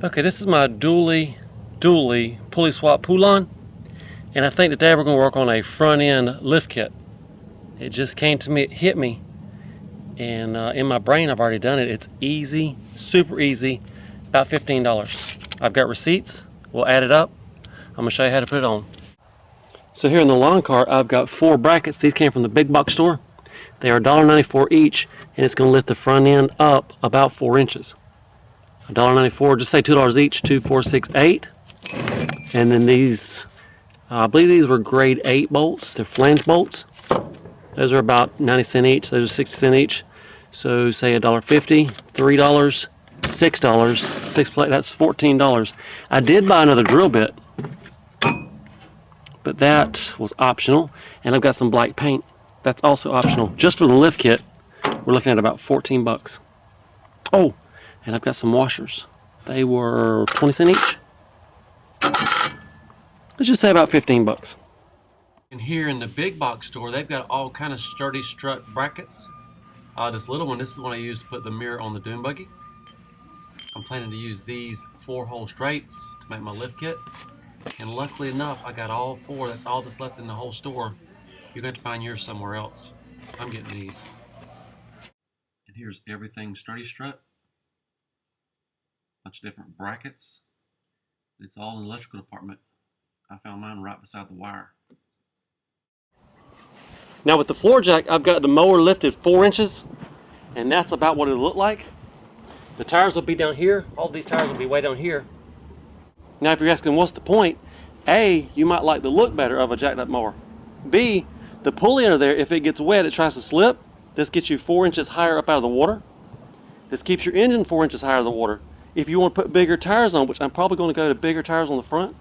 Okay, this is my dually pulley swap pull-on, and I think today we're going to work on a front end lift kit. It just came to me, it hit me, and in my brain I've already done it. It's easy, super easy, about $15. I've got receipts, we'll add it up. I'm going to show you how to put it on. So here in the lawn cart I've got 4 brackets. These came from the big box store. They are $1.94 each, and it's going to lift the front end up about 4 inches. $1.94, just say $2 each, 2, 4, 6, 8. And then these, I believe these were grade 8 bolts. They're flange bolts. Those are about 90 cents each. Those are 60 cents each. So say $1.50, $3, $6, 6 plate, that's $14. I did buy another drill bit, but that was optional. And I've got some black paint. That's also optional. Just for the lift kit, we're looking at about 14 bucks. Oh, and I've got some washers. They were 20 cents each. Let's just say about 15 bucks. And here in the big box store, they've got all kind of sturdy strut brackets. This little one, this is one I used to put the mirror on the dune buggy. I'm planning to use these 4-hole straights to make my lift kit. And luckily enough, I got all 4. That's all that's left in the whole store. You're going to have to find yours somewhere else. I'm getting these. And here's everything sturdy strut. Bunch of different brackets. It's all in the electrical department. I found mine right beside the wire. Now with the floor jack, I've got the mower lifted 4 inches, and that's about what it'll look like. The tires will be down here. All these tires will be way down here. Now if you're asking what's the point, A, you might like the look better of a jacked up mower. B, the pulley under there, if it gets wet, it tries to slip. This gets you 4 inches higher up out of the water. This keeps your engine 4 inches higher of the water. If you want to put bigger tires on, which I'm probably going to go to bigger tires on the front,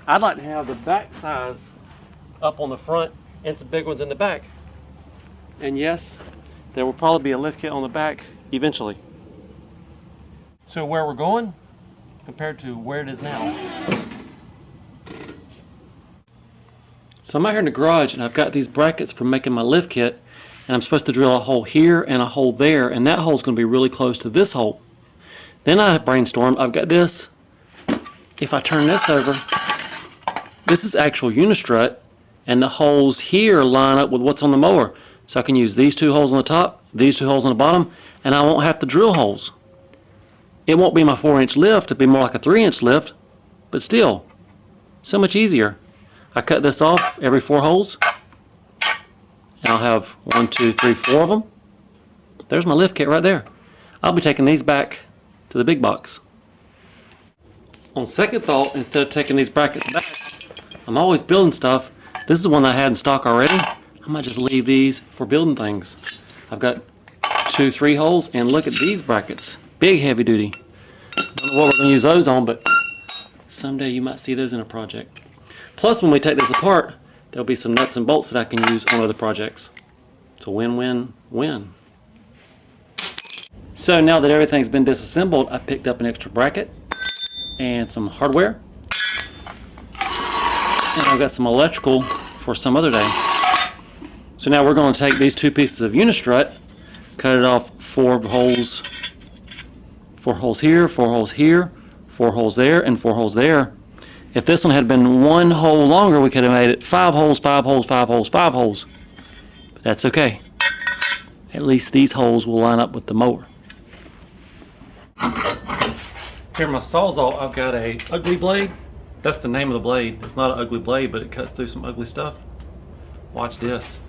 I'd like to have the back size up on the front and some big ones in the back. And yes, there will probably be a lift kit on the back eventually. So where we're going compared to where it is now. So I'm out here in the garage and I've got these brackets for making my lift kit, and I'm supposed to drill a hole here and a hole there, and that hole's going to be really close to this hole. Then I brainstormed, I've got this. If I turn this over, this is actual unistrut, and the holes here line up with what's on the mower. So I can use these 2 holes on the top, these 2 holes on the bottom, and I won't have to drill holes. It won't be my 4-inch lift, it'll be more like a 3-inch lift, but still, so much easier. I cut this off every 4 holes, and I'll have 1, 2, 3, 4 of them. There's my lift kit right there. I'll be taking these back to the big box. On second thought, instead of taking these brackets back, I'm always building stuff. This is one I had in stock already. I might just leave these for building things. I've got 2, 3 holes, and look at these brackets. Big heavy duty. I don't know what we're going to use those on, but someday you might see those in a project. Plus, when we take this apart, there'll be some nuts and bolts that I can use on other projects. It's a win-win-win. So now that everything's been disassembled, I picked up an extra bracket and some hardware. And I've got some electrical for some other day. So now we're going to take these 2 pieces of unistrut, cut it off 4 holes. 4 holes here, 4 holes here, 4 holes there, and 4 holes there. If this one had been 1 hole longer, we could have made it 5 holes, 5 holes, 5 holes, 5 holes. But that's okay. At least these holes will line up with the mower. Here in my Sawzall, I've got a ugly blade. That's the name of the blade. It's not an ugly blade, but it cuts through some ugly stuff. Watch this.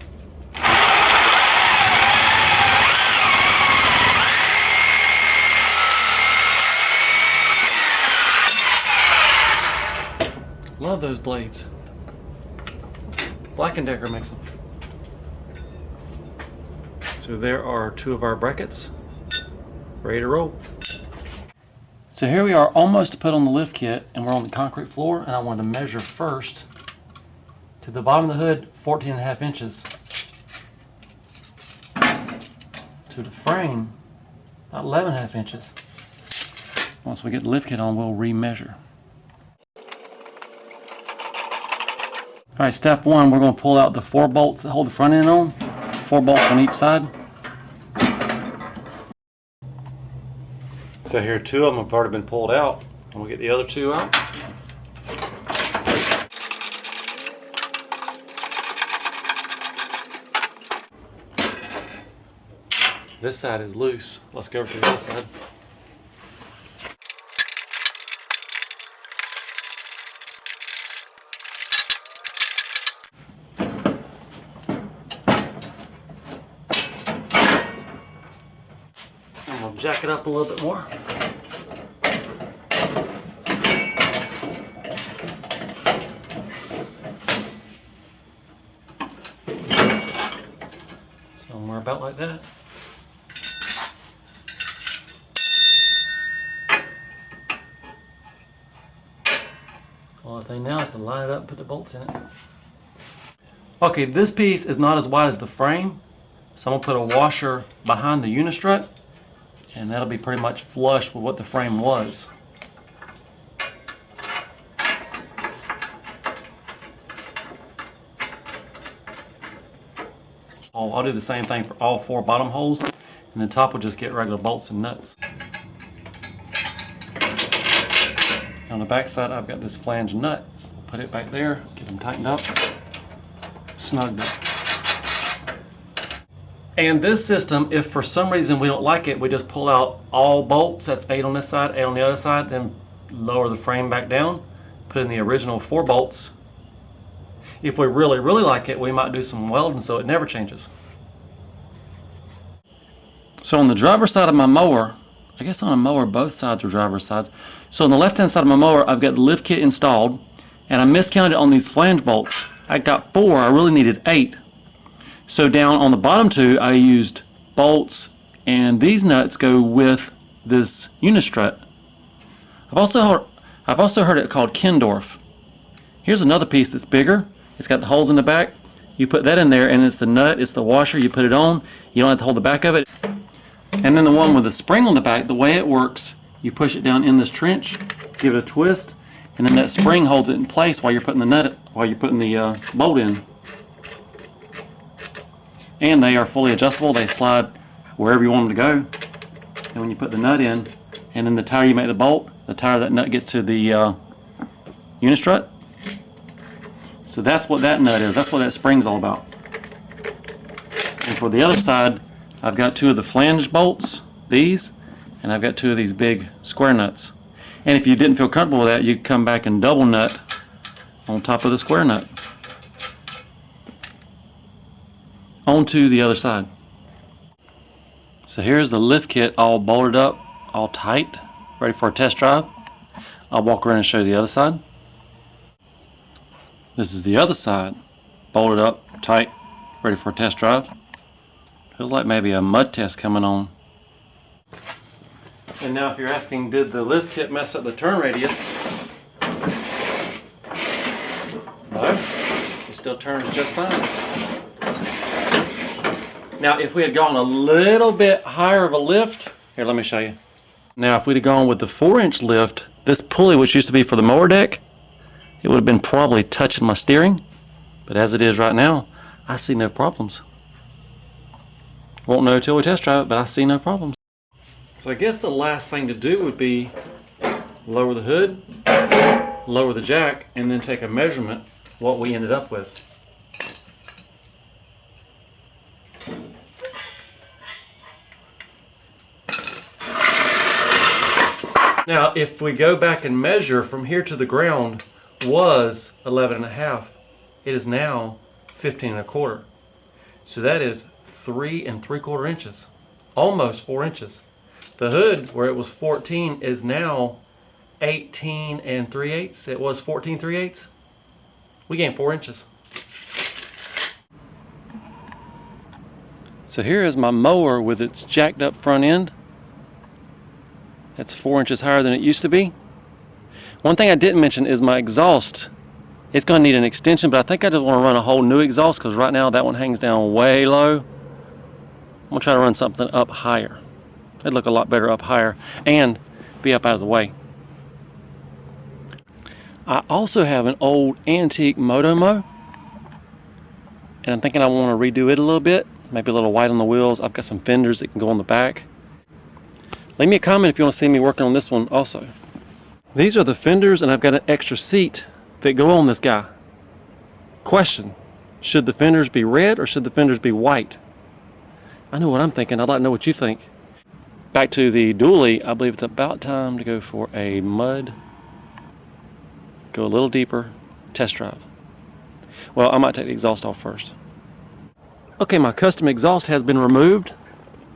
Love those blades. Black & Decker makes them. So there are 2 of our brackets, ready to roll. So here we are, almost to put on the lift kit, and we're on the concrete floor, and I wanted to measure first to the bottom of the hood, 14.5 inches. To the frame, about 11.5 inches. Once we get the lift kit on, we'll remeasure. Alright, step 1, we're going to pull out the 4 bolts that hold the front end on. 4 bolts on each side. So here, 2 of them have already been pulled out. And we'll get the other 2 out. This side is loose. Let's go over to the other side. And we'll jack it up a little bit more. Somewhere about like that. Only thing now is to line it up and put the bolts in it. Okay, this piece is not as wide as the frame, so I'm going to put a washer behind the unistrut, and that'll be pretty much flush with what the frame was. I'll do the same thing for all 4 bottom holes, and the top will just get regular bolts and nuts. On the back side, I've got this flange nut. We'll put it back there, get them tightened up, snugged up. And this system, if for some reason we don't like it, we just pull out all bolts. That's 8 on this side, 8 on the other side, then lower the frame back down, put in the original 4 bolts. If we really, really like it, we might do some welding so it never changes. So on the driver's side of my mower, I guess on a mower both sides are driver's sides. So on the left hand side of my mower, I've got the lift kit installed, and I miscounted on these flange bolts. I got 4, I really needed 8. So down on the bottom 2, I used bolts, and these nuts go with this unistrut. I've also heard it called Kindorf. Here's another piece that's bigger. It's got the holes in the back. You put that in there, and it's the nut, it's the washer. You put it on. You don't have to hold the back of it. And then the one with the spring on the back, the way it works, you push it down in this trench, give it a twist, and then that spring holds it in place while you're putting the bolt in. And they are fully adjustable. They slide wherever you want them to go. And when you put the nut in, and then the tire you make the bolt, the tire that nut gets to the unistrut. So that's what that nut is. That's what that spring's all about. And for the other side, I've got 2 of the flange bolts, these, and I've got 2 of these big square nuts. And if you didn't feel comfortable with that, you could come back and double nut on top of the square nut onto the other side. So here's the lift kit all bolted up, all tight, ready for a test drive. I'll walk around and show you the other side. This is the other side, bolted up, tight, ready for a test drive. Feels like maybe a mud test coming on. And now if you're asking, did the lift kit mess up the turn radius? No, it still turns just fine. Now if we had gone a little bit higher of a lift, here let me show you. Now if we'd have gone with the 4-inch lift, this pulley which used to be for the mower deck, it would have been probably touching my steering. But as it is right now, I see no problems. Won't know till we test drive it, but I see no problems. So I guess the last thing to do would be lower the hood, lower the jack, and then take a measurement what we ended up with. Now if we go back and measure from here to the ground was 11.5, it is now 15.25. So that is 3 3/4 inches, almost 4 inches. The hood, where it was 14, is now 18 3/8. It was 14 3/8. We gained 4 inches. So here is my mower with its jacked up front end. It's 4 inches higher than it used to be. One thing I didn't mention is my exhaust. It's going to need an extension, but I think I just want to run a whole new exhaust because right now that one hangs down way low. I'm going to try to run something up higher. It'd look a lot better up higher and be up out of the way. I also have an old antique Motomo, and I'm thinking I want to redo it a little bit. Maybe a little white on the wheels. I've got some fenders that can go on the back. Leave me a comment if you want to see me working on this one also. These are the fenders, and I've got an extra seat that go on this guy. Question, should the fenders be red or should the fenders be white? I know what I'm thinking. I'd like to know what you think. Back to the dually, I believe it's about time to go for a mud, go a little deeper, test drive. Well, I might take the exhaust off first. Okay, my custom exhaust has been removed.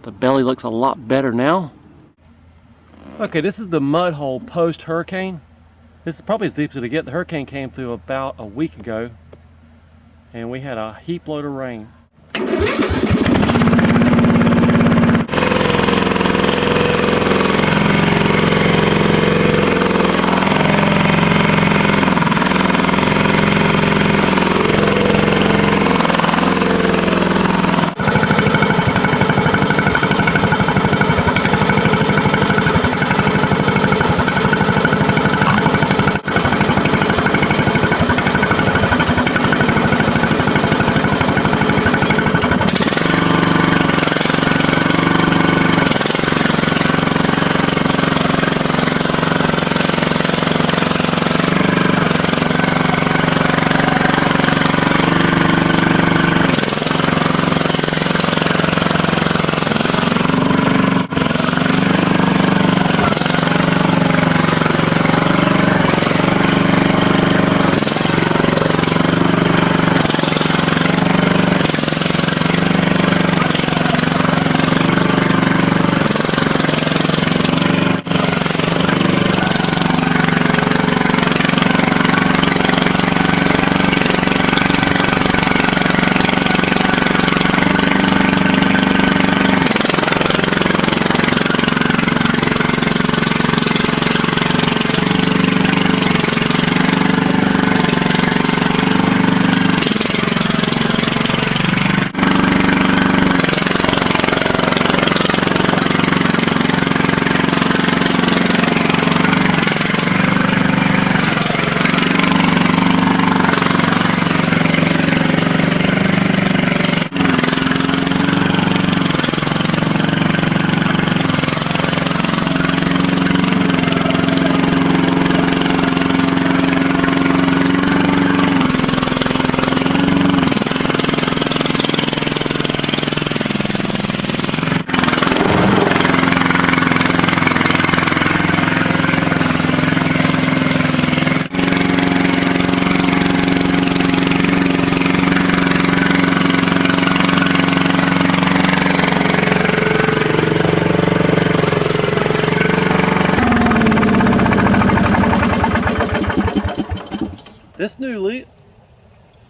The belly looks a lot better now. Okay, this is the mud hole post-hurricane. This is probably as deep as it'll get. The hurricane came through about a week ago, and we had a heap load of rain.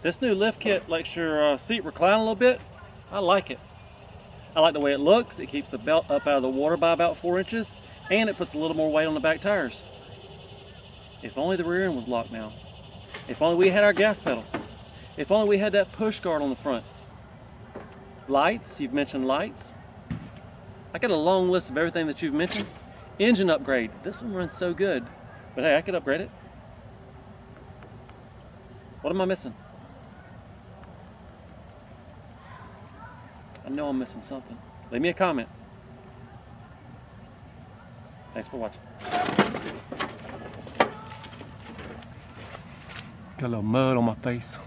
This new lift kit lets your seat recline a little bit. I like it. I like the way it looks. It keeps the belt up out of the water by about 4 inches, and it puts a little more weight on the back tires. If only the rear end was locked now. If only we had our gas pedal. If only we had that push guard on the front. Lights, you've mentioned lights. I got a long list of everything that you've mentioned. Engine upgrade. This one runs so good, but hey, I could upgrade it. What am I missing? I know I'm missing something. Leave me a comment. Thanks for watching. Got a little mud on my face.